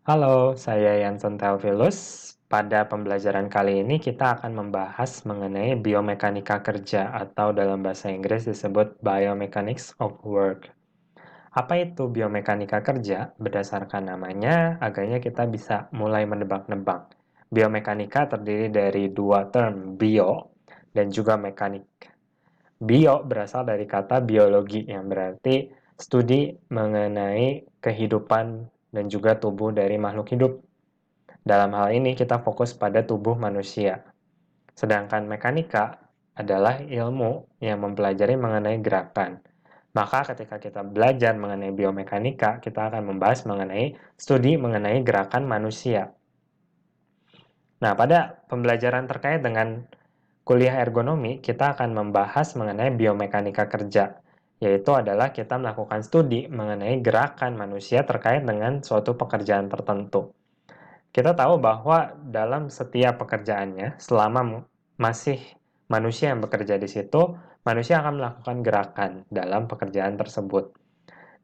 Halo, saya Yansen Theophilus. Pada pembelajaran kali ini kita akan membahas mengenai biomekanika kerja atau dalam bahasa Inggris disebut biomechanics of work. Apa itu biomekanika kerja? Berdasarkan namanya, agaknya kita bisa mulai menebak-nebak. Biomekanika terdiri dari dua term, bio dan juga mekanik. Bio berasal dari kata biologi yang berarti studi mengenai kehidupan dan juga tubuh dari makhluk hidup. Dalam hal ini kita fokus pada tubuh manusia. Sedangkan mekanika adalah ilmu yang mempelajari mengenai gerakan. Maka ketika kita belajar mengenai biomekanika, kita akan membahas mengenai studi mengenai gerakan manusia. Nah, pada pembelajaran terkait dengan kuliah ergonomi, kita akan membahas mengenai biomekanika kerja, yaitu adalah kita melakukan studi mengenai gerakan manusia terkait dengan suatu pekerjaan tertentu. Kita tahu bahwa dalam setiap pekerjaannya, selama masih manusia yang bekerja di situ, manusia akan melakukan gerakan dalam pekerjaan tersebut.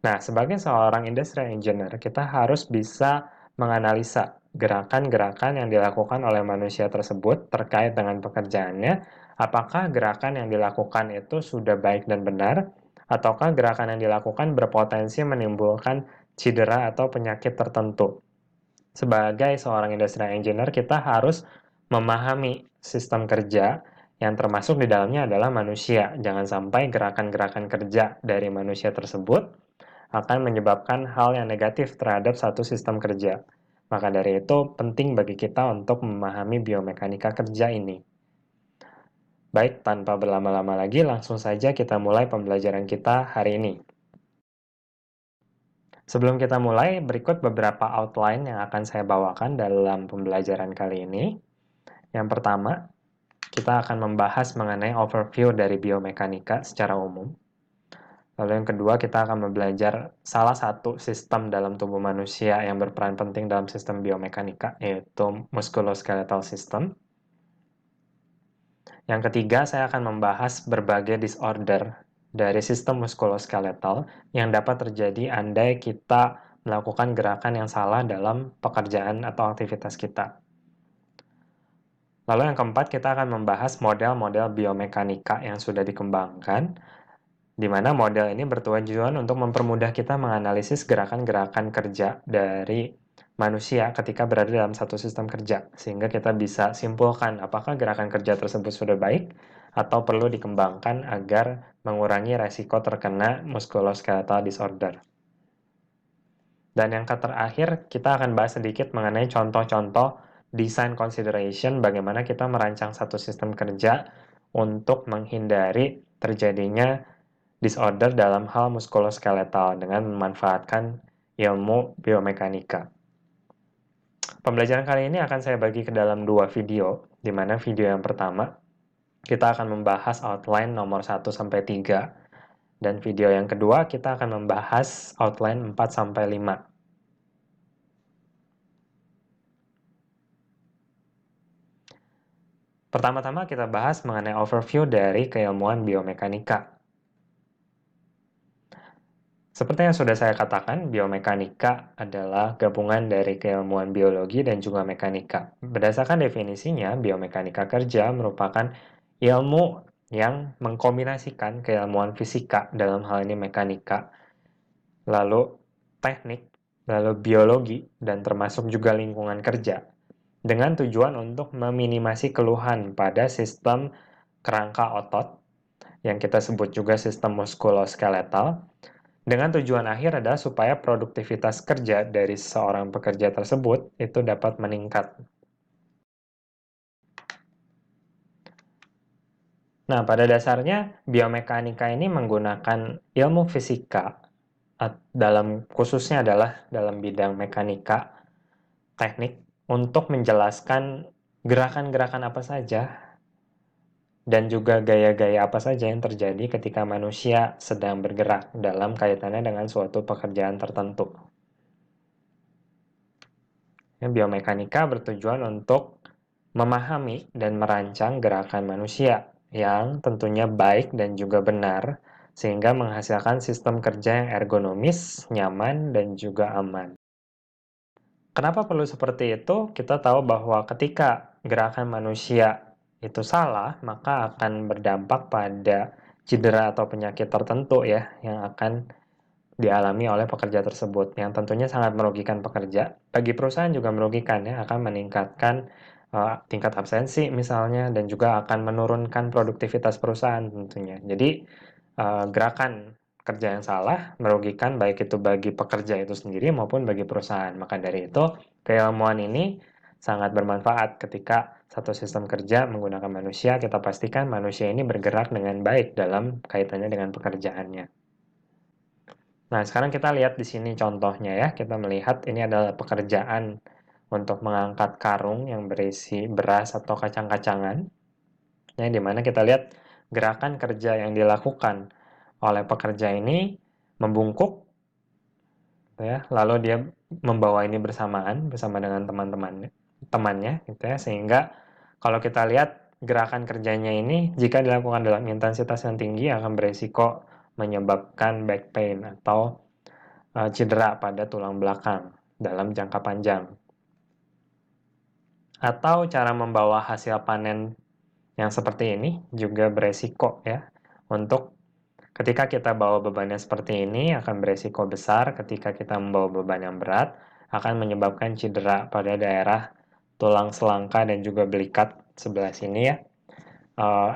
Nah, sebagai seorang industrial engineer, kita harus bisa menganalisa gerakan-gerakan yang dilakukan oleh manusia tersebut terkait dengan pekerjaannya, apakah gerakan yang dilakukan itu sudah baik dan benar, ataukah gerakan yang dilakukan berpotensi menimbulkan cedera atau penyakit tertentu. Sebagai seorang industrial engineer, kita harus memahami sistem kerja yang termasuk di dalamnya adalah manusia. Jangan sampai gerakan-gerakan kerja dari manusia tersebut akan menyebabkan hal yang negatif terhadap satu sistem kerja. Maka dari itu, penting bagi kita untuk memahami biomekanika kerja ini. Baik, tanpa berlama-lama lagi, langsung saja kita mulai pembelajaran kita hari ini. Sebelum kita mulai, berikut beberapa outline yang akan saya bawakan dalam pembelajaran kali ini. Yang pertama, kita akan membahas mengenai overview dari biomekanika secara umum. Lalu yang kedua, kita akan belajar salah satu sistem dalam tubuh manusia yang berperan penting dalam sistem biomekanika, yaitu musculoskeletal system. Yang ketiga, saya akan membahas berbagai disorder dari sistem muskuloskeletal yang dapat terjadi andai kita melakukan gerakan yang salah dalam pekerjaan atau aktivitas kita. Lalu yang keempat, kita akan membahas model-model biomekanika yang sudah dikembangkan, di mana model ini bertujuan untuk mempermudah kita menganalisis gerakan-gerakan kerja dari manusia ketika berada dalam satu sistem kerja, sehingga kita bisa simpulkan apakah gerakan kerja tersebut sudah baik atau perlu dikembangkan agar mengurangi resiko terkena musculoskeletal disorder. Dan yang terakhir, kita akan bahas sedikit mengenai contoh-contoh design consideration, bagaimana kita merancang satu sistem kerja untuk menghindari terjadinya disorder dalam hal muskuloskeletal dengan memanfaatkan ilmu biomekanika. Pembelajaran kali ini akan saya bagi ke dalam dua video, di mana video yang pertama kita akan membahas outline nomor 1-3, dan video yang kedua kita akan membahas outline 4-5. Pertama-tama kita bahas mengenai overview dari keilmuan biomekanika. Seperti yang sudah saya katakan, biomekanika adalah gabungan dari keilmuan biologi dan juga mekanika. Berdasarkan definisinya, biomekanika kerja merupakan ilmu yang mengkombinasikan keilmuan fisika, dalam hal ini mekanika, lalu teknik, lalu biologi, dan termasuk juga lingkungan kerja, dengan tujuan untuk meminimasi keluhan pada sistem kerangka otot, yang kita sebut juga sistem muskuloskeletal, dengan tujuan akhir adalah supaya produktivitas kerja dari seorang pekerja tersebut itu dapat meningkat. Nah, pada dasarnya biomekanika ini menggunakan ilmu fisika dalam khususnya adalah dalam bidang mekanika teknik untuk menjelaskan gerakan-gerakan apa saja dan juga gaya-gaya apa saja yang terjadi ketika manusia sedang bergerak dalam kaitannya dengan suatu pekerjaan tertentu. Biomekanika bertujuan untuk memahami dan merancang gerakan manusia yang tentunya baik dan juga benar, sehingga menghasilkan sistem kerja yang ergonomis, nyaman, dan juga aman. Kenapa perlu seperti itu? Kita tahu bahwa ketika gerakan manusia itu salah, maka akan berdampak pada cedera atau penyakit tertentu ya, yang akan dialami oleh pekerja tersebut, yang tentunya sangat merugikan pekerja. Bagi perusahaan juga merugikan ya, akan meningkatkan tingkat absensi misalnya, dan juga akan menurunkan produktivitas perusahaan tentunya. Jadi gerakan kerja yang salah merugikan baik itu bagi pekerja itu sendiri maupun bagi perusahaan. Maka dari itu, keilmuan ini sangat bermanfaat ketika satu sistem kerja menggunakan manusia, kita pastikan manusia ini bergerak dengan baik dalam kaitannya dengan pekerjaannya. Nah, sekarang kita lihat di sini contohnya ya. Kita melihat ini adalah pekerjaan untuk mengangkat karung yang berisi beras atau kacang-kacangan. Ya, di mana kita lihat gerakan kerja yang dilakukan oleh pekerja ini membungkuk, ya, lalu dia membawa ini bersama dengan temannya, gitu ya, sehingga kalau kita lihat gerakan kerjanya ini jika dilakukan dalam intensitas yang tinggi akan beresiko menyebabkan back pain atau cedera pada tulang belakang dalam jangka panjang. Atau cara membawa hasil panen yang seperti ini juga beresiko ya untuk ketika kita bawa bebannya seperti ini akan beresiko besar ketika kita membawa beban yang berat akan menyebabkan cedera pada daerah tulang selangka dan juga belikat sebelah sini ya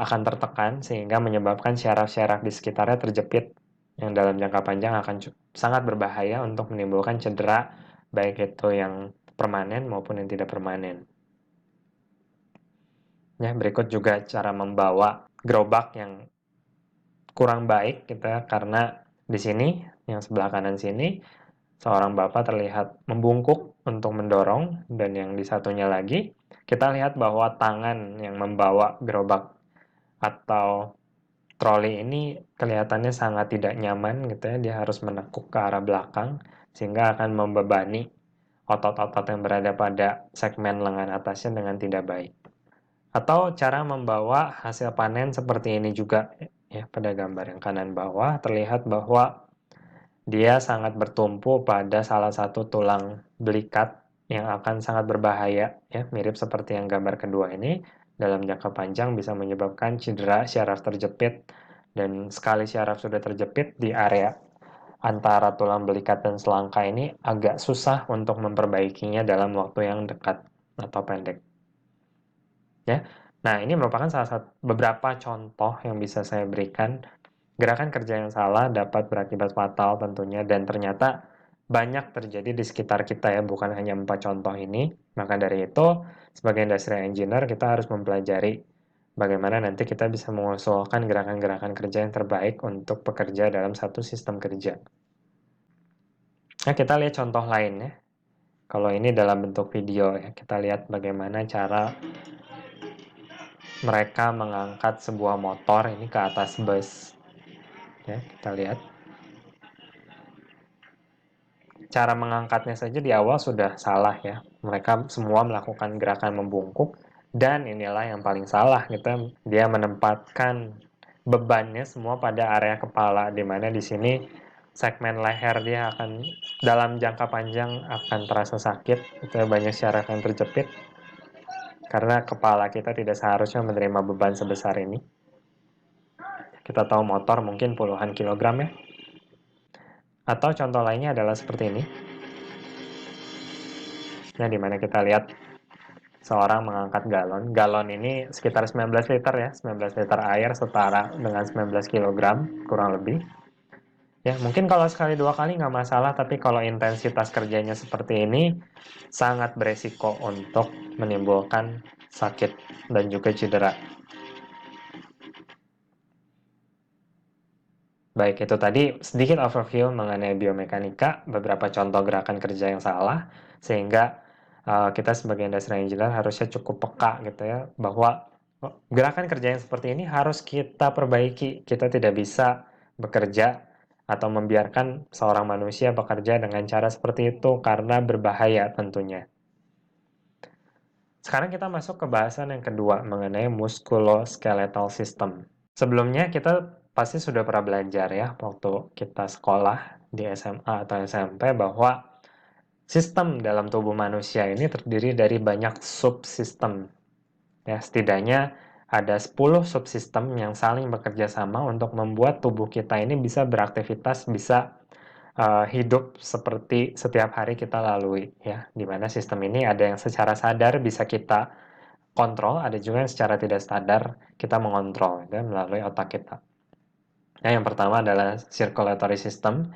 akan tertekan sehingga menyebabkan syaraf-syaraf di sekitarnya terjepit yang dalam jangka panjang akan sangat berbahaya untuk menimbulkan cedera baik itu yang permanen maupun yang tidak permanen. Ya, berikut juga cara membawa gerobak yang kurang baik gitu ya, karena di sini yang sebelah kanan sini seorang bapak terlihat membungkuk untuk mendorong dan yang di satunya lagi kita lihat bahwa tangan yang membawa gerobak atau troli ini kelihatannya sangat tidak nyaman gitu ya, dia harus menekuk ke arah belakang sehingga akan membebani otot-otot yang berada pada segmen lengan atasnya dengan tidak baik. Atau cara membawa hasil panen seperti ini juga ya, pada gambar yang kanan bawah terlihat bahwa dia sangat bertumpu pada salah satu tulang belikat yang akan sangat berbahaya ya, mirip seperti yang gambar kedua ini. Dalam jangka panjang bisa menyebabkan cedera syaraf terjepit dan sekali syaraf sudah terjepit di area antara tulang belikat dan selangka ini agak susah untuk memperbaikinya dalam waktu yang dekat atau pendek. Ya. Nah, ini merupakan salah satu beberapa contoh yang bisa saya berikan. Gerakan kerja yang salah dapat berakibat fatal tentunya dan ternyata banyak terjadi di sekitar kita ya, bukan hanya 4 contoh ini. Maka dari itu, sebagai industrial engineer kita harus mempelajari bagaimana nanti kita bisa mengusulkan gerakan-gerakan kerja yang terbaik untuk pekerja dalam satu sistem kerja. Nah, kita lihat contoh lain ya. Kalau ini dalam bentuk video ya, kita lihat bagaimana cara mereka mengangkat sebuah motor ini ke atas bus. Ya, kita lihat. Cara mengangkatnya saja di awal sudah salah ya. Mereka semua melakukan gerakan membungkuk dan inilah yang paling salah gitu. Dia menempatkan bebannya semua pada area kepala di mana di sini segmen leher dia akan dalam jangka panjang akan terasa sakit. Itu banyak syaraf yang terjepit karena kepala kita tidak seharusnya menerima beban sebesar ini. Kita tahu motor mungkin puluhan kilogram ya. Atau contoh lainnya adalah seperti ini. Nah, di mana kita lihat seorang mengangkat galon. Galon ini sekitar 19 liter ya, 19 liter air setara dengan 19 kilogram kurang lebih. Ya, mungkin kalau sekali dua kali nggak masalah, tapi kalau intensitas kerjanya seperti ini, sangat beresiko untuk menimbulkan sakit dan juga cedera. Baik, itu tadi sedikit overview mengenai biomekanika, beberapa contoh gerakan kerja yang salah, sehingga kita sebagai industrial engineer harusnya cukup peka gitu ya, bahwa gerakan kerja yang seperti ini harus kita perbaiki. Kita tidak bisa bekerja atau membiarkan seorang manusia bekerja dengan cara seperti itu karena berbahaya tentunya. Sekarang kita masuk ke bahasan yang kedua mengenai musculoskeletal system. Sebelumnya kita pasti sudah pernah belajar ya waktu kita sekolah di SMA atau SMP bahwa Sistem dalam tubuh manusia ini terdiri dari banyak subsistem. Ya, setidaknya ada 10 subsistem yang saling bekerja sama untuk membuat tubuh kita ini bisa beraktivitas, bisa hidup seperti setiap hari kita lalui, ya. Di mana sistem ini ada yang secara sadar bisa kita kontrol, ada juga yang secara tidak sadar kita mengontrol, ya, melalui otak kita. Nah, yang pertama adalah circulatory system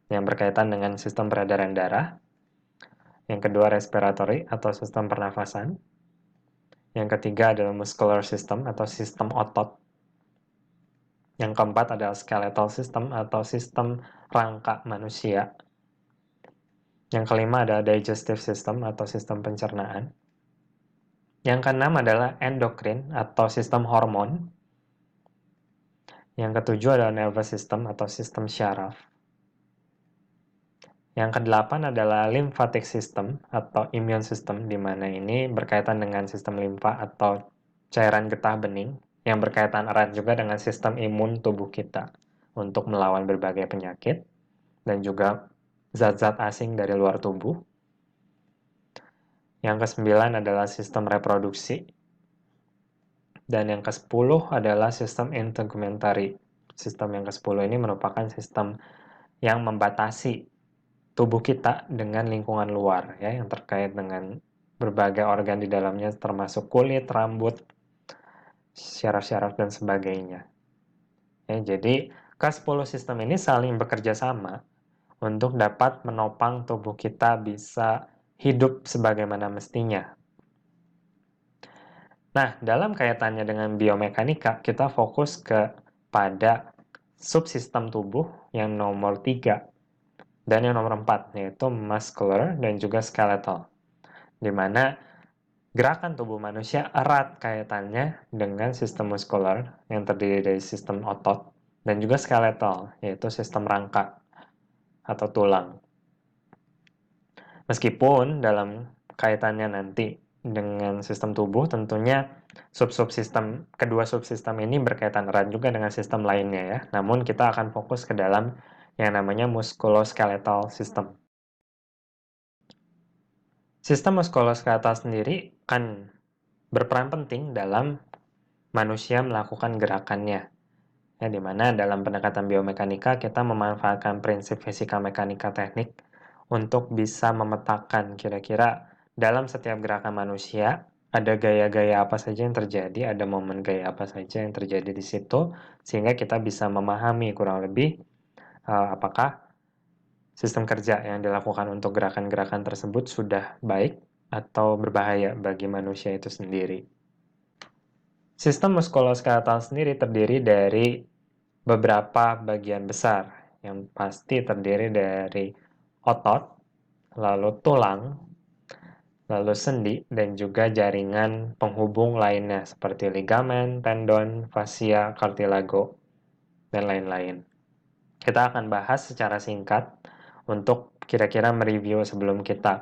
yang berkaitan dengan sistem peredaran darah. Yang kedua respiratory atau sistem pernafasan. Yang ketiga adalah muscular system atau sistem otot. Yang keempat adalah skeletal system atau sistem rangka manusia. Yang kelima adalah digestive system atau sistem pencernaan. Yang keenam adalah endokrin atau sistem hormon. Yang ketujuh adalah nervous system atau sistem syaraf. Yang kedelapan adalah lymphatic system atau immune system, di mana ini berkaitan dengan sistem limfa atau cairan getah bening, yang berkaitan erat juga dengan sistem imun tubuh kita untuk melawan berbagai penyakit dan juga zat-zat asing dari luar tubuh. Yang kesembilan adalah sistem reproduksi. Dan yang ke-10 adalah sistem integumentary. Sistem yang ke-10 ini merupakan sistem yang membatasi tubuh kita dengan lingkungan luar, ya, yang terkait dengan berbagai organ di dalamnya termasuk kulit, rambut, syaraf-syaraf dan sebagainya. Ya, jadi ke-10 sistem ini saling bekerja sama untuk dapat menopang tubuh kita bisa hidup sebagaimana mestinya. Nah, dalam kaitannya dengan biomekanika, kita fokus pada subsistem tubuh yang nomor 3 dan yang nomor 4, yaitu muscular dan juga skeletal, di mana gerakan tubuh manusia erat kaitannya dengan sistem muskular yang terdiri dari sistem otot dan juga skeletal, yaitu sistem rangka atau tulang. Meskipun dalam kaitannya nanti dengan sistem tubuh, tentunya kedua subsistem ini berkaitan erat juga dengan sistem lainnya, ya. Namun kita akan fokus ke dalam yang namanya musculoskeletal system. Sistem muskuloskeletal sendiri kan berperan penting dalam manusia melakukan gerakannya. Ya, di mana dalam pendekatan biomekanika kita memanfaatkan prinsip fisika mekanika teknik untuk bisa memetakan kira-kira dalam setiap gerakan manusia ada gaya-gaya apa saja yang terjadi, ada momen gaya apa saja yang terjadi di situ, sehingga kita bisa memahami kurang lebih apakah sistem kerja yang dilakukan untuk gerakan-gerakan tersebut sudah baik atau berbahaya bagi manusia itu sendiri. Sistem muskuloskeletal sendiri terdiri dari beberapa bagian besar, yang pasti terdiri dari otot, lalu tulang, lalu sendi, dan juga jaringan penghubung lainnya seperti ligamen, tendon, fascia, cartilago, dan lain-lain. Kita akan bahas secara singkat untuk kira-kira mereview sebelum kita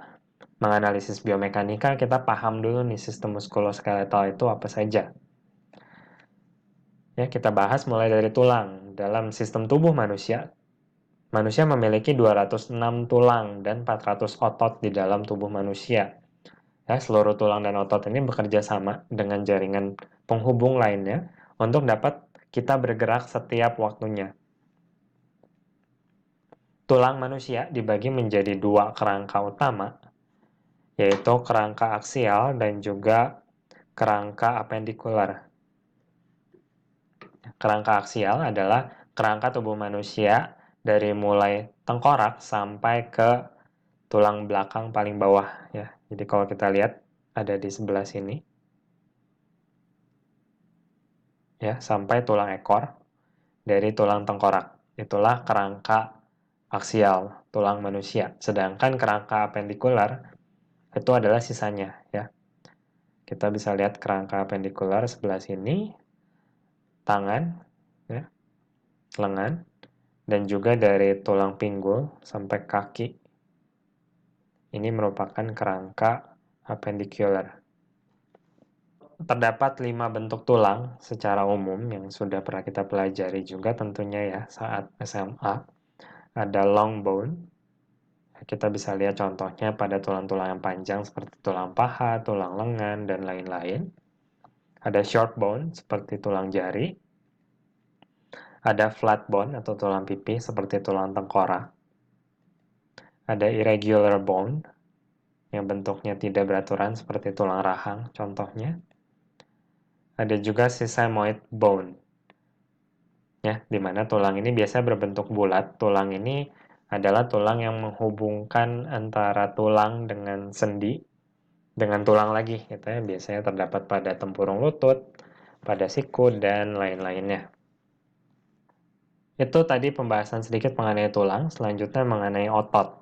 menganalisis biomekanika, kita paham dulu nih sistem muskuloskeletal itu apa saja. Ya, kita bahas mulai dari tulang. Dalam sistem tubuh manusia, manusia memiliki 206 tulang dan 400 otot di dalam tubuh manusia. Ya, seluruh tulang dan otot ini bekerja sama dengan jaringan penghubung lainnya untuk dapat kita bergerak setiap waktunya. Tulang manusia dibagi menjadi dua kerangka utama, yaitu kerangka aksial dan juga kerangka apendikular. Kerangka aksial adalah kerangka tubuh manusia dari mulai tengkorak sampai ke tulang belakang paling bawah, ya. Jadi kalau kita lihat ada di sebelah sini, ya, sampai tulang ekor dari tulang tengkorak. Itulah kerangka aksial tulang manusia. Sedangkan kerangka apendikular itu adalah sisanya, ya. Kita bisa lihat kerangka apendikular sebelah sini, tangan, ya, lengan, dan juga dari tulang pinggul sampai kaki. Ini merupakan kerangka appendicular. Terdapat 5 bentuk tulang secara umum yang sudah pernah kita pelajari juga tentunya, ya, saat SMA. Ada long bone, Kita bisa lihat contohnya pada tulang-tulang yang panjang seperti tulang paha, tulang lengan, dan lain-lain. Ada short bone seperti tulang jari. Ada flat bone atau tulang pipi seperti tulang tengkorak. Ada irregular bone yang bentuknya tidak beraturan seperti tulang rahang contohnya. Ada juga sesamoid bone, ya, di mana tulang ini biasanya berbentuk bulat. Tulang ini adalah tulang yang menghubungkan antara tulang dengan sendi, dengan tulang lagi, gitu ya. Biasanya terdapat pada tempurung lutut, pada siku, dan lain-lainnya. Itu tadi pembahasan sedikit mengenai tulang, selanjutnya mengenai otot.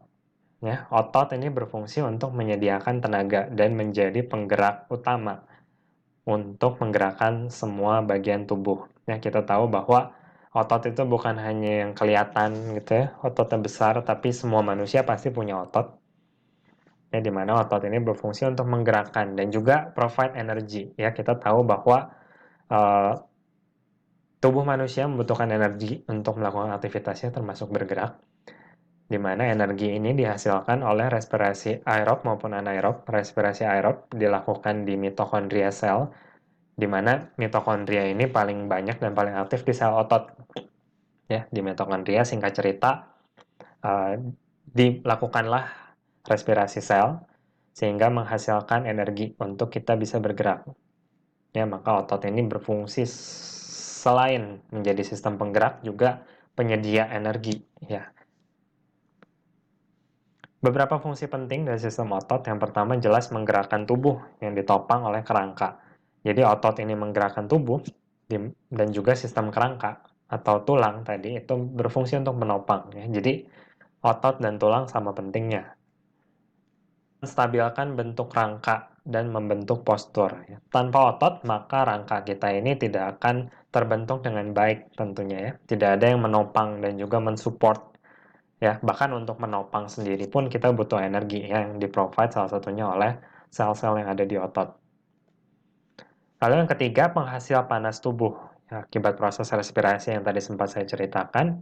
Ya, otot ini berfungsi untuk menyediakan tenaga dan menjadi penggerak utama untuk menggerakkan semua bagian tubuh. Ya, kita tahu bahwa otot itu bukan hanya yang kelihatan gitu ya, ototnya besar, tapi semua manusia pasti punya otot. Ya, di mana otot ini berfungsi untuk menggerakkan dan juga provide energy. Ya, kita tahu bahwa uh, tubuh manusia membutuhkan energi untuk melakukan aktivitasnya termasuk bergerak, di mana energi ini dihasilkan oleh respirasi aerob maupun anaerob. Respirasi aerob dilakukan di mitokondria sel, di mana mitokondria ini paling banyak dan paling aktif di sel otot. Ya, di mitokondria singkat cerita dilakukanlah respirasi sel sehingga menghasilkan energi untuk kita bisa bergerak. Ya, maka otot ini berfungsi selain menjadi sistem penggerak juga penyedia energi, ya. Beberapa fungsi penting dari sistem otot, yang pertama jelas menggerakkan tubuh yang ditopang oleh kerangka. Jadi otot ini menggerakkan tubuh dan juga sistem kerangka atau tulang tadi itu berfungsi untuk menopang. Ya. Jadi otot dan tulang sama pentingnya. Menstabilkan bentuk rangka dan membentuk postur. Ya. Tanpa otot, maka rangka kita ini tidak akan terbentuk dengan baik tentunya ya. Tidak ada yang menopang dan juga mensupport. Ya, bahkan untuk menopang sendiri pun kita butuh energi yang di-provide salah satunya oleh sel-sel yang ada di otot. Lalu yang ketiga, penghasil panas tubuh. Ya, akibat proses respirasi yang tadi sempat saya ceritakan,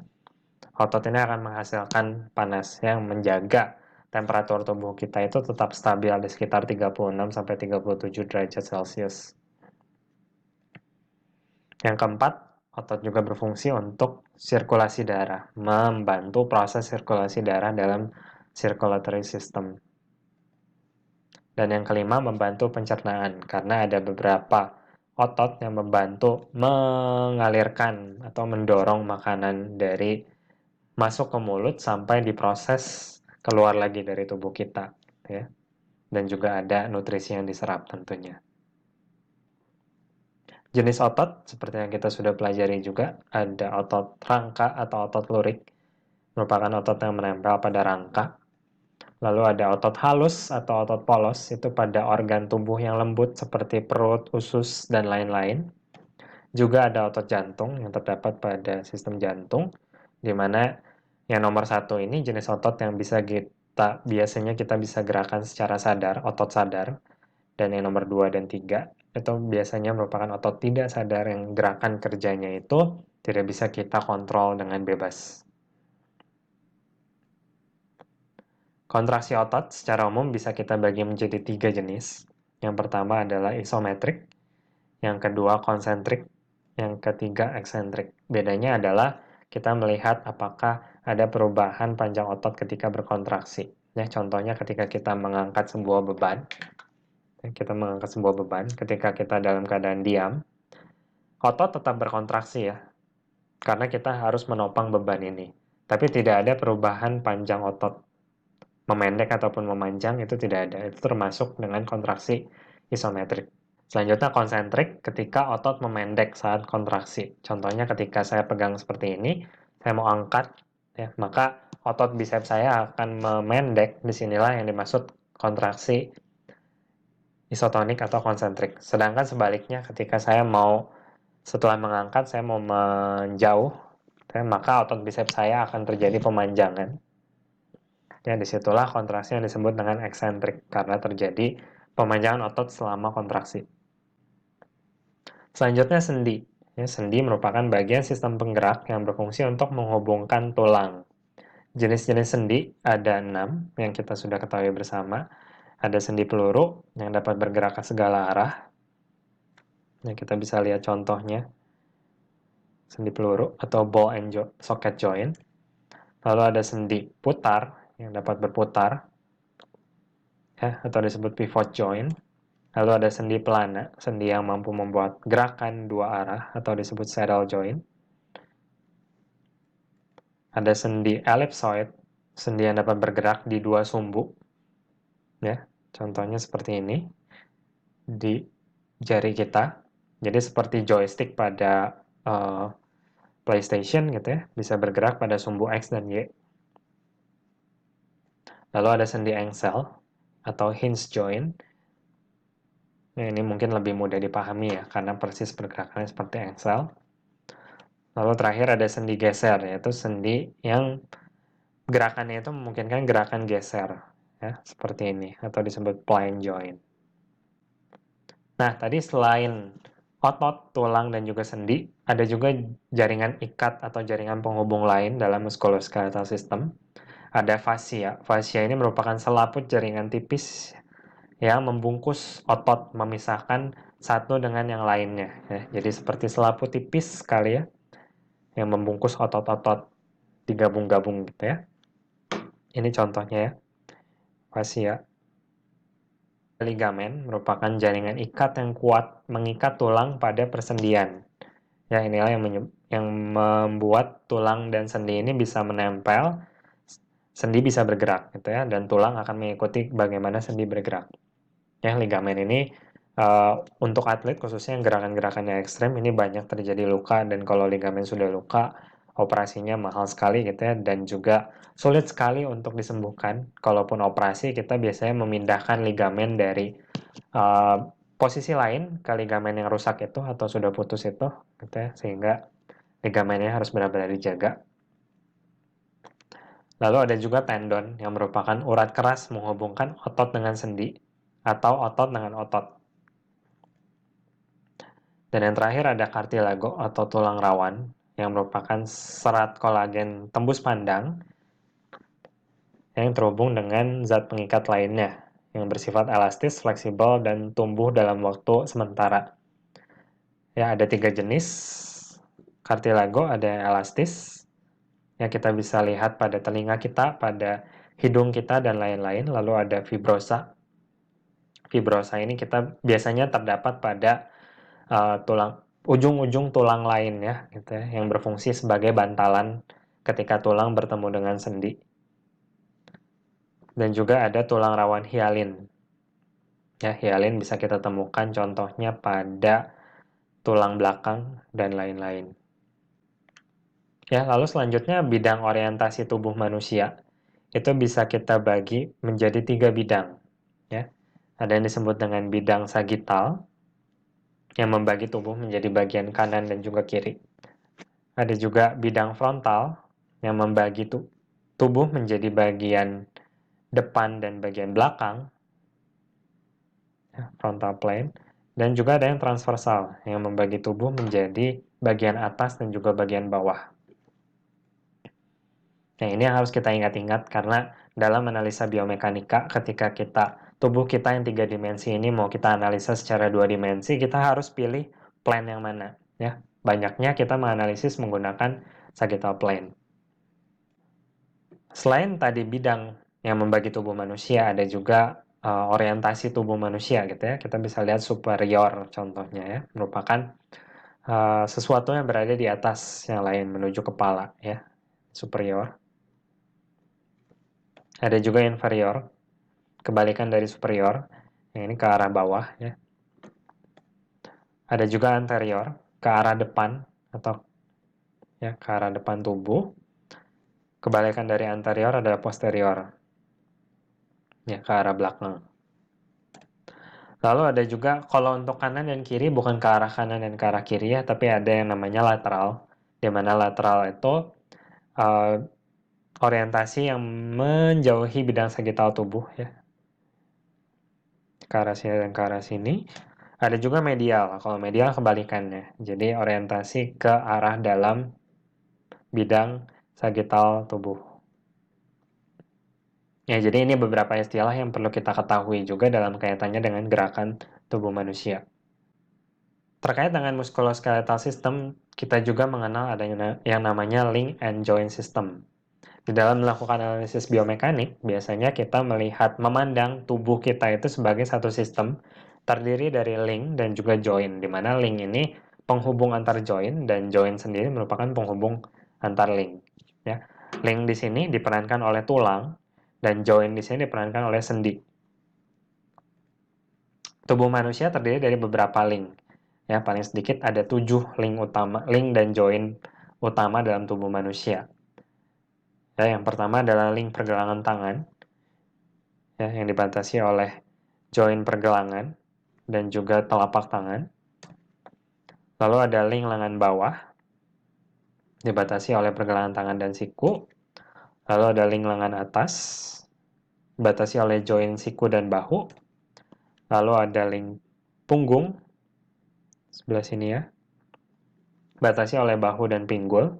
otot ini akan menghasilkan panas yang menjaga temperatur tubuh kita itu tetap stabil di sekitar 36-37 derajat Celcius. Yang keempat, otot juga berfungsi untuk sirkulasi darah, membantu proses sirkulasi darah dalam circulatory system. Dan yang kelima, membantu pencernaan, karena ada beberapa otot yang membantu mengalirkan atau mendorong makanan dari masuk ke mulut sampai diproses keluar lagi dari tubuh kita, ya. Dan juga ada nutrisi yang diserap tentunya. Jenis otot, seperti yang kita sudah pelajari juga, ada otot rangka atau otot lurik, merupakan otot yang menempel pada rangka. Lalu ada otot halus atau otot polos, itu pada organ tubuh yang lembut seperti perut, usus, dan lain-lain. Juga ada otot jantung yang terdapat pada sistem jantung, di mana yang nomor satu ini jenis otot yang biasanya kita bisa gerakan secara sadar, otot sadar. Dan yang nomor 2 dan 3 itu biasanya merupakan otot tidak sadar yang gerakan kerjanya itu tidak bisa kita kontrol dengan bebas. Kontraksi otot secara umum bisa kita bagi menjadi 3 jenis. Yang pertama adalah isometrik, yang kedua konsentrik, yang ketiga eksentrik. Bedanya adalah kita melihat apakah ada perubahan panjang otot ketika berkontraksi. Ya, contohnya ketika kita mengangkat sebuah beban, ketika kita dalam keadaan diam, otot tetap berkontraksi ya, karena kita harus menopang beban ini. Tapi tidak ada perubahan panjang otot. Memendek ataupun memanjang itu tidak ada. Itu termasuk dengan kontraksi isometrik. Selanjutnya konsentrik, ketika otot memendek saat kontraksi. Contohnya ketika saya pegang seperti ini, saya mau angkat, ya, maka otot biceps saya akan memendek. Disinilah yang dimaksud kontraksi isotonik atau konsentrik. Sedangkan sebaliknya ketika saya mau setelah mengangkat saya mau menjauh, maka otot biceps saya akan terjadi pemanjangan. Ya, disitulah kontraksi yang disebut dengan eksentrik karena terjadi pemanjangan otot selama kontraksi. Selanjutnya sendi. Ya, sendi merupakan bagian sistem penggerak yang berfungsi untuk menghubungkan tulang. Jenis-jenis sendi ada 6 yang kita sudah ketahui bersama. Ada sendi peluru yang dapat bergerak ke segala arah. Yang kita bisa lihat contohnya. Sendi peluru atau ball and socket joint. Lalu ada sendi putar yang dapat berputar, ya, atau disebut pivot joint. Lalu ada sendi pelana, sendi yang mampu membuat gerakan dua arah atau disebut saddle joint. Ada sendi ellipsoid, sendi yang dapat bergerak di dua sumbu. Ya, contohnya seperti ini di jari kita. Jadi seperti joystick pada PlayStation gitu ya, bisa bergerak pada sumbu X dan Y. Lalu ada sendi engsel atau hinge joint. Nah, ini mungkin lebih mudah dipahami ya, karena persis pergerakannya seperti engsel. Lalu terakhir ada sendi geser, yaitu sendi yang gerakannya itu memungkinkan gerakan geser, ya, seperti ini, atau disebut pline joint. Nah, tadi selain otot, tulang, dan juga sendi, ada juga jaringan ikat atau jaringan penghubung lain dalam musculoskeletal system. Ada fascia. Fascia ini merupakan selaput jaringan tipis yang membungkus otot, memisahkan satu dengan yang lainnya. Ya. Jadi seperti selaput tipis sekali ya, yang membungkus otot-otot digabung-gabung gitu ya. Ini contohnya ya, fascia. Ligamen merupakan jaringan ikat yang kuat mengikat tulang pada persendian. Ya, inilah yang membuat tulang dan sendi ini bisa menempel, sendi bisa bergerak gitu ya, dan tulang akan mengikuti bagaimana sendi bergerak. Ya, ligamen ini untuk atlet khususnya yang gerakan-gerakannya ekstrem ini banyak terjadi luka, dan kalau ligamen sudah luka, operasinya mahal sekali gitu ya, dan juga sulit sekali untuk disembuhkan. Kalaupun operasi, kita biasanya memindahkan ligamen dari posisi lain ke ligamen yang rusak itu atau sudah putus itu gitu ya, sehingga ligamennya harus benar-benar dijaga. Lalu ada juga tendon yang merupakan urat keras menghubungkan otot dengan sendi atau otot dengan otot. Dan yang terakhir ada cartilago atau tulang rawan yang merupakan serat kolagen tembus pandang yang terhubung dengan zat pengikat lainnya yang bersifat elastis, fleksibel, dan tumbuh dalam waktu sementara. Ya, ada 3 jenis cartilago, ada yang elastis, yang kita bisa lihat pada telinga kita, pada hidung kita, dan lain-lain. Lalu ada fibrosa. Fibrosa ini kita biasanya terdapat pada ujung-ujung tulang lain ya, gitu ya, yang berfungsi sebagai bantalan ketika tulang bertemu dengan sendi. Dan juga ada tulang rawan hialin. Ya, hialin bisa kita temukan contohnya pada tulang belakang dan lain-lain. Ya, lalu selanjutnya bidang orientasi tubuh manusia. Itu bisa kita bagi menjadi 3 bidang. Ya. Ada yang disebut dengan bidang sagital, yang membagi tubuh menjadi bagian kanan dan juga kiri. Ada juga bidang frontal, yang membagi tubuh menjadi bagian depan dan bagian belakang, ya, frontal plane. Dan juga ada yang transversal, yang membagi tubuh menjadi bagian atas dan juga bagian bawah. Nah, ini yang harus kita ingat-ingat karena dalam analisa biomekanika, ketika tubuh kita yang 3 dimensi ini mau kita analisa secara 2 dimensi, kita harus pilih plane yang mana. Ya. Banyaknya kita menganalisis menggunakan sagittal plane. Selain tadi bidang yang membagi tubuh manusia, ada juga orientasi tubuh manusia gitu ya. Kita bisa lihat superior contohnya ya, merupakan sesuatu yang berada di atas yang lain menuju kepala ya, superior. Ada juga inferior, kebalikan dari superior, yang ini ke arah bawah ya. Ada juga anterior, ke arah depan atau ya ke arah depan tubuh. Kebalikan dari anterior adalah posterior, ya ke arah belakang. Lalu ada juga kalau untuk kanan dan kiri bukan ke arah kanan dan ke arah kiri ya, tapi ada yang namanya lateral, di mana lateral itu orientasi yang menjauhi bidang sagital tubuh ya, ke arah sini dan ke arah sini. Ada juga medial. Kalau medial kebalikannya. Jadi orientasi ke arah dalam bidang sagital tubuh. Ya, jadi ini beberapa istilah yang perlu kita ketahui juga dalam kaitannya dengan gerakan tubuh manusia. Terkait dengan musculoskeletal system, kita juga mengenal adanya yang namanya link and joint system. Di dalam melakukan analisis biomekanik, biasanya kita memandang tubuh kita itu sebagai satu sistem terdiri dari link dan juga joint, di mana link ini penghubung antar joint dan joint sendiri merupakan penghubung antar link. Ya. Link di sini diperankan oleh tulang dan joint di sini diperankan oleh sendi. Tubuh manusia terdiri dari beberapa link. Ya, paling sedikit ada 7 link dan joint utama dalam tubuh manusia. Ya, yang pertama adalah link pergelangan tangan, ya, yang dibatasi oleh joint pergelangan dan juga telapak tangan. Lalu ada link lengan bawah, dibatasi oleh pergelangan tangan dan siku. Lalu ada link lengan atas, dibatasi oleh joint siku dan bahu. Lalu ada link punggung, sebelah sini ya, dibatasi oleh bahu dan pinggul.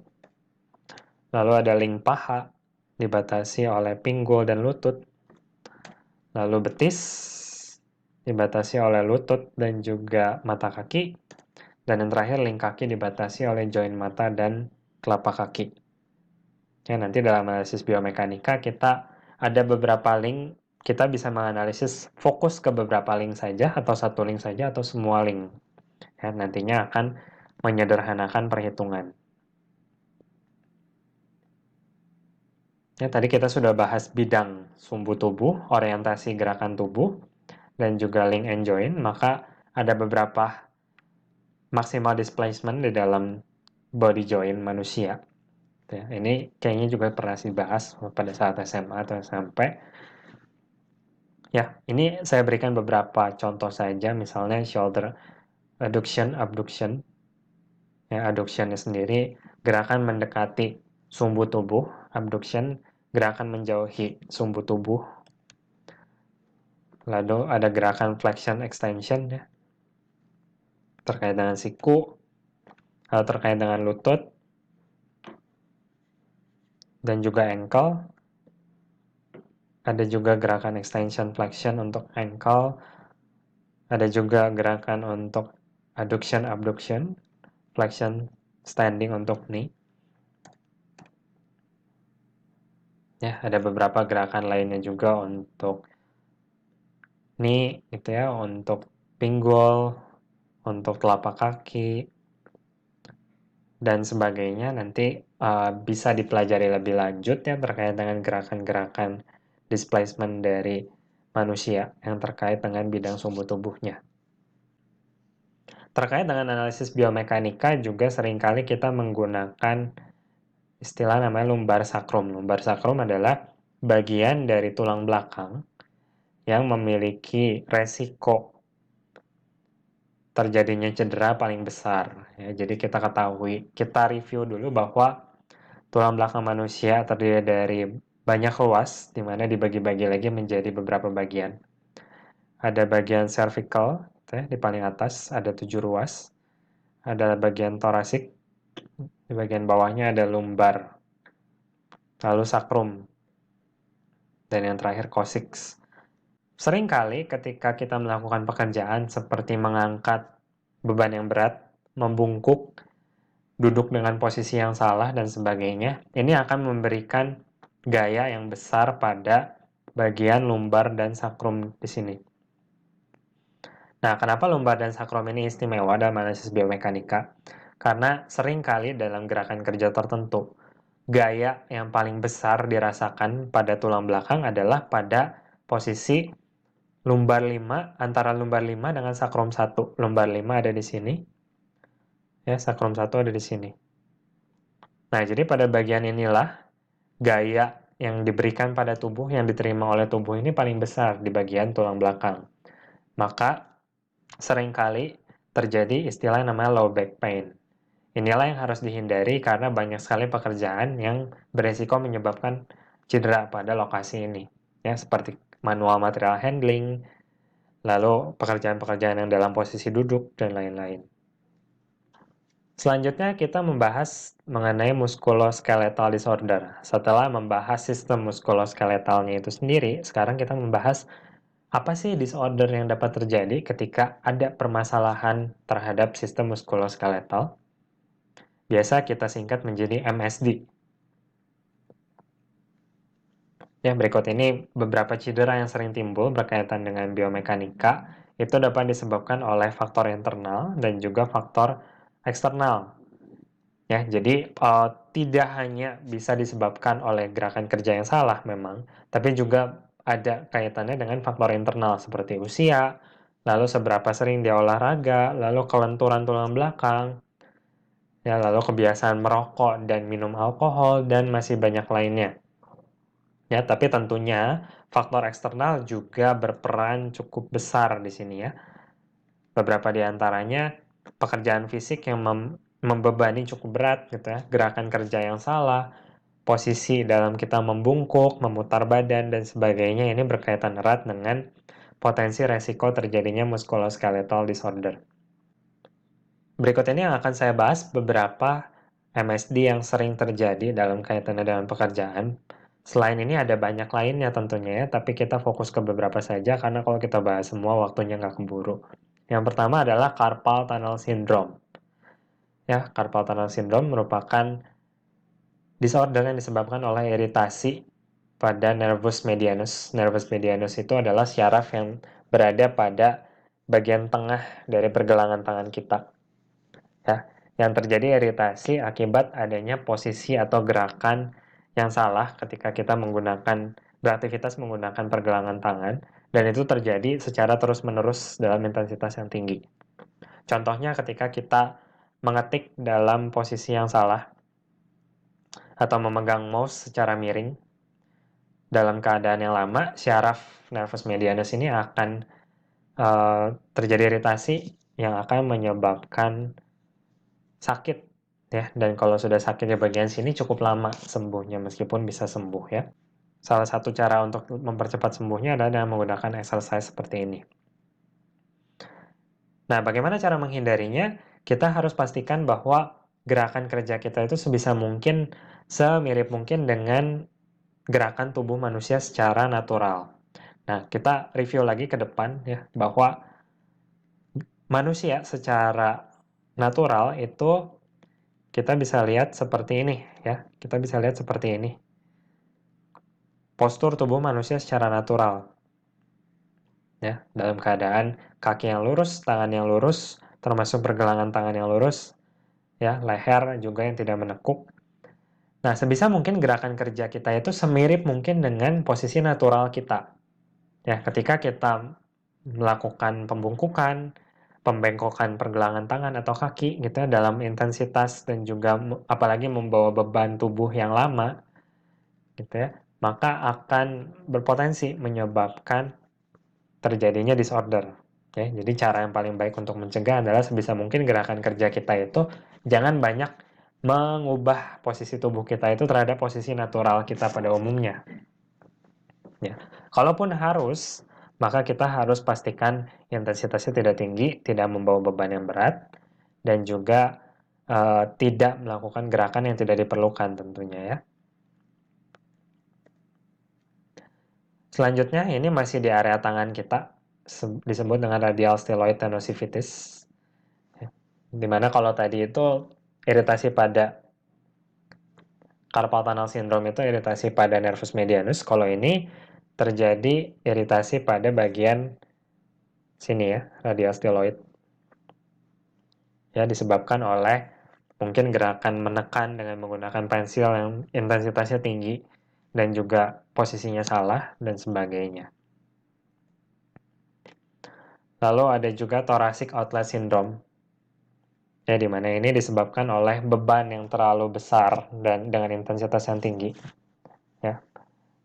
Lalu ada link paha, dibatasi oleh pinggul dan lutut. Lalu betis, dibatasi oleh lutut dan juga mata kaki. Dan yang terakhir, link kaki dibatasi oleh joint mata dan telapak kaki. Ya, nanti dalam analisis biomekanika kita ada beberapa link, kita bisa menganalisis fokus ke beberapa link saja, atau satu link saja, atau semua link. Ya, nantinya akan menyederhanakan perhitungan. Ya, tadi kita sudah bahas bidang sumbu tubuh, orientasi gerakan tubuh, dan juga link and joint, maka ada beberapa maximal displacement di dalam body joint manusia. Ya, ini kayaknya juga pernah dibahas pada saat SMA atau SMP. Ya, ini saya berikan beberapa contoh saja, misalnya shoulder adduction, abduction. Ya, adduction sendiri gerakan mendekati sumbu tubuh, abduction gerakan menjauhi sumbu tubuh. Lalu ada gerakan flexion extension ya, terkait dengan siku, atau terkait dengan lutut, dan juga ankle. Ada juga gerakan extension flexion untuk ankle. Ada juga gerakan untuk adduction abduction, flexion standing untuk knee. Ya, ada beberapa gerakan lainnya juga untuk knee gitu ya, untuk pinggul, untuk telapak kaki, dan sebagainya. Nanti bisa dipelajari lebih lanjut ya terkait dengan gerakan-gerakan displacement dari manusia yang terkait dengan bidang sumbu tubuhnya. Terkait dengan analisis biomekanika juga seringkali kita menggunakan istilah namanya lumbar sacrum. Lumbar sacrum adalah bagian dari tulang belakang yang memiliki resiko terjadinya cedera paling besar. Ya, jadi kita review dulu bahwa tulang belakang manusia terdiri dari banyak ruas, di mana dibagi-bagi lagi menjadi beberapa bagian. Ada bagian cervical, di paling atas ada 7 ruas. Ada bagian thoracic, di bagian bawahnya ada lumbar, lalu sacrum, dan yang terakhir coccyx. Seringkali ketika kita melakukan pekerjaan seperti mengangkat beban yang berat, membungkuk, duduk dengan posisi yang salah, dan sebagainya, ini akan memberikan gaya yang besar pada bagian lumbar dan sacrum di sini. Nah, kenapa lumbar dan sacrum ini istimewa dalam analisis biomekanika? Karena seringkali dalam gerakan kerja tertentu, gaya yang paling besar dirasakan pada tulang belakang adalah pada posisi lumbar 5, antara lumbar 5 dengan sacrum 1. Lumbar 5 ada di sini, ya, sacrum 1 ada di sini. Nah, jadi pada bagian inilah gaya yang diberikan pada tubuh, yang diterima oleh tubuh ini paling besar di bagian tulang belakang. Maka seringkali terjadi istilah yang namanya low back pain. Inilah yang harus dihindari karena banyak sekali pekerjaan yang beresiko menyebabkan cedera pada lokasi ini. Ya, seperti manual material handling, lalu pekerjaan-pekerjaan yang dalam posisi duduk, dan lain-lain. Selanjutnya kita membahas mengenai musculoskeletal disorder. Setelah membahas sistem muskuloskeletalnya itu sendiri, sekarang kita membahas apa sih disorder yang dapat terjadi ketika ada permasalahan terhadap sistem muskuloskeletal. Biasa kita singkat menjadi MSD. Ya, berikut ini beberapa cedera yang sering timbul berkaitan dengan biomekanika. Itu dapat disebabkan oleh faktor internal dan juga faktor eksternal. Ya, jadi tidak hanya bisa disebabkan oleh gerakan kerja yang salah memang, tapi juga ada kaitannya dengan faktor internal seperti usia, lalu seberapa sering dia olahraga, lalu kelenturan tulang belakang, ya, lalu kebiasaan merokok dan minum alkohol, dan masih banyak lainnya. Ya, tapi tentunya faktor eksternal juga berperan cukup besar di sini ya. Beberapa di antaranya pekerjaan fisik yang membebani cukup berat gitu ya, gerakan kerja yang salah, posisi dalam kita membungkuk, memutar badan dan sebagainya ini berkaitan erat dengan potensi resiko terjadinya musculoskeletal disorder. Berikut ini yang akan saya bahas beberapa MSD yang sering terjadi dalam kaitannya dengan pekerjaan. Selain ini ada banyak lainnya tentunya ya, tapi kita fokus ke beberapa saja karena kalau kita bahas semua waktunya nggak keburu. Yang pertama adalah carpal tunnel syndrome. Ya, carpal tunnel syndrome merupakan disorder yang disebabkan oleh iritasi pada nervus medianus. Nervus medianus itu adalah syaraf yang berada pada bagian tengah dari pergelangan tangan kita. Ya, yang terjadi iritasi akibat adanya posisi atau gerakan yang salah ketika kita menggunakan beraktivitas menggunakan pergelangan tangan dan itu terjadi secara terus-menerus dalam intensitas yang tinggi. Contohnya ketika kita mengetik dalam posisi yang salah atau memegang mouse secara miring dalam keadaan yang lama, syaraf nervus medianus ini akan terjadi iritasi yang akan menyebabkan sakit ya, dan kalau sudah sakit di bagian sini cukup lama sembuhnya meskipun bisa sembuh ya. Salah satu cara untuk mempercepat sembuhnya adalah dengan menggunakan exercise seperti ini. Nah, bagaimana cara menghindarinya? Kita harus pastikan bahwa gerakan kerja kita itu sebisa mungkin semirip mungkin dengan gerakan tubuh manusia secara natural. Nah, kita review lagi ke depan ya, bahwa manusia secara natural itu kita bisa lihat seperti ini ya. Kita bisa lihat seperti ini. Postur tubuh manusia secara natural. Ya, dalam keadaan kaki yang lurus, tangan yang lurus, termasuk pergelangan tangan yang lurus, ya, leher juga yang tidak menekuk. Nah, sebisa mungkin gerakan kerja kita itu semirip mungkin dengan posisi natural kita. Ya, ketika kita melakukan pembungkukan, pembengkokan pergelangan tangan atau kaki gitu ya, dalam intensitas dan juga apalagi membawa beban tubuh yang lama gitu ya, maka akan berpotensi menyebabkan terjadinya disorder. Ya, jadi cara yang paling baik untuk mencegah adalah sebisa mungkin gerakan kerja kita itu jangan banyak mengubah posisi tubuh kita itu terhadap posisi natural kita pada umumnya. Ya. Kalaupun harus, maka kita harus pastikan intensitasnya tidak tinggi, tidak membawa beban yang berat, dan juga tidak melakukan gerakan yang tidak diperlukan tentunya ya. Selanjutnya ini masih di area tangan kita, disebut dengan radial styloid tenosivitis. Ya. Dimana kalau tadi itu iritasi pada carpal tunnel syndrome itu iritasi pada nervus medianus, kalau ini terjadi iritasi pada bagian sini ya, radial styloid. Ya, disebabkan oleh mungkin gerakan menekan dengan menggunakan pensil yang intensitasnya tinggi dan juga posisinya salah dan sebagainya. Lalu ada juga thoracic outlet syndrome. Ya, di mana ini disebabkan oleh beban yang terlalu besar dan dengan intensitas yang tinggi. Ya,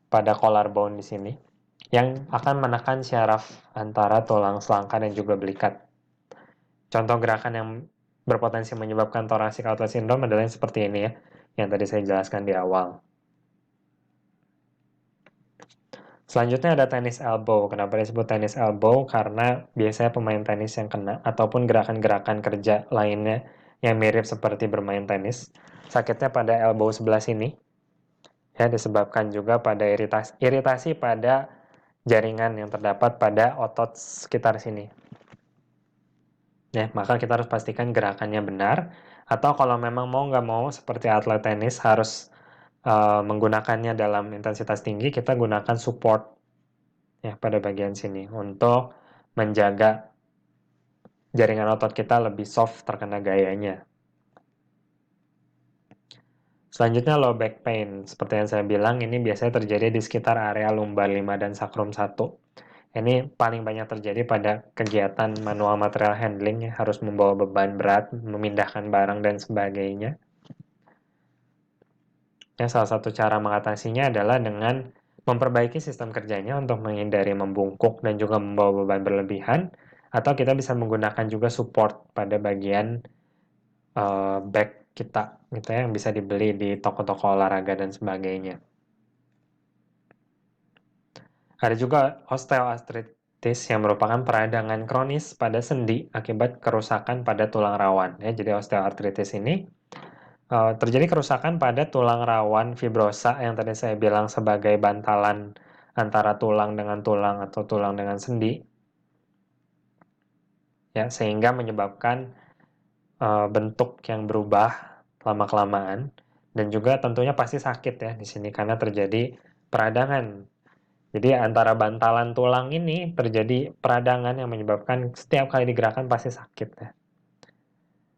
pada collarbone di sini yang akan menekan syaraf antara tulang selangka dan juga belikat. Contoh gerakan yang berpotensi menyebabkan thoracic outlet syndrome adalah yang seperti ini ya, yang tadi saya jelaskan di awal. Selanjutnya ada tennis elbow. Kenapa disebut tennis elbow? Karena biasanya pemain tenis yang kena ataupun gerakan-gerakan kerja lainnya yang mirip seperti bermain tenis. Sakitnya pada elbow sebelah sini, ya, disebabkan juga pada iritasi pada jaringan yang terdapat pada otot sekitar sini. Ya, maka kita harus pastikan gerakannya benar, atau kalau memang mau nggak mau seperti atlet tenis harus menggunakannya dalam intensitas tinggi, kita gunakan support ya pada bagian sini untuk menjaga jaringan otot kita lebih soft terkena gayanya. Selanjutnya low back pain. Seperti yang saya bilang, ini biasanya terjadi di sekitar area lumbar 5 dan sacrum 1. Ini paling banyak terjadi pada kegiatan manual material handling, harus membawa beban berat, memindahkan barang, dan sebagainya. Ya, salah satu cara mengatasinya adalah dengan memperbaiki sistem kerjanya untuk menghindari membungkuk dan juga membawa beban berlebihan, atau kita bisa menggunakan juga support pada bagian back kita, gitu ya, yang bisa dibeli di toko-toko olahraga dan sebagainya. Ada juga osteoartritis yang merupakan peradangan kronis pada sendi akibat kerusakan pada tulang rawan. Ya, jadi osteoartritis ini terjadi kerusakan pada tulang rawan fibrosa yang tadi saya bilang sebagai bantalan antara tulang dengan tulang atau tulang dengan sendi, ya, sehingga menyebabkan bentuk yang berubah lama-kelamaan, dan juga tentunya pasti sakit ya di sini karena terjadi peradangan. Jadi antara bantalan tulang ini terjadi peradangan yang menyebabkan setiap kali digerakkan pasti sakit ya.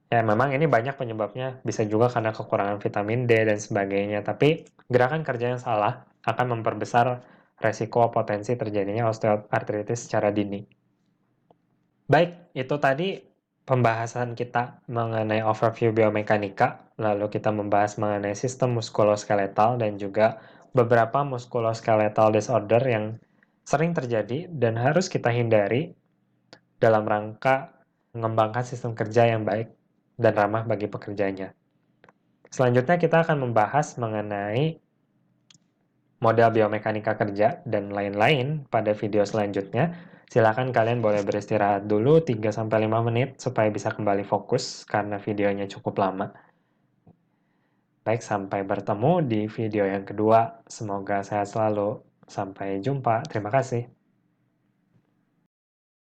Ya, memang ini banyak penyebabnya, bisa juga karena kekurangan vitamin D dan sebagainya, tapi gerakan kerja yang salah akan memperbesar resiko potensi terjadinya osteoartritis secara dini. Baik, itu tadi pembahasan kita mengenai overview biomekanika, lalu kita membahas mengenai sistem muskuloskeletal dan juga beberapa muskuloskeletal disorder yang sering terjadi dan harus kita hindari dalam rangka mengembangkan sistem kerja yang baik dan ramah bagi pekerjanya. Selanjutnya kita akan membahas mengenai model biomekanika kerja dan lain-lain pada video selanjutnya. Silakan kalian boleh beristirahat dulu 3-5 menit supaya bisa kembali fokus karena videonya cukup lama. Baik, sampai bertemu di video yang kedua. Semoga sehat selalu. Sampai jumpa. Terima kasih.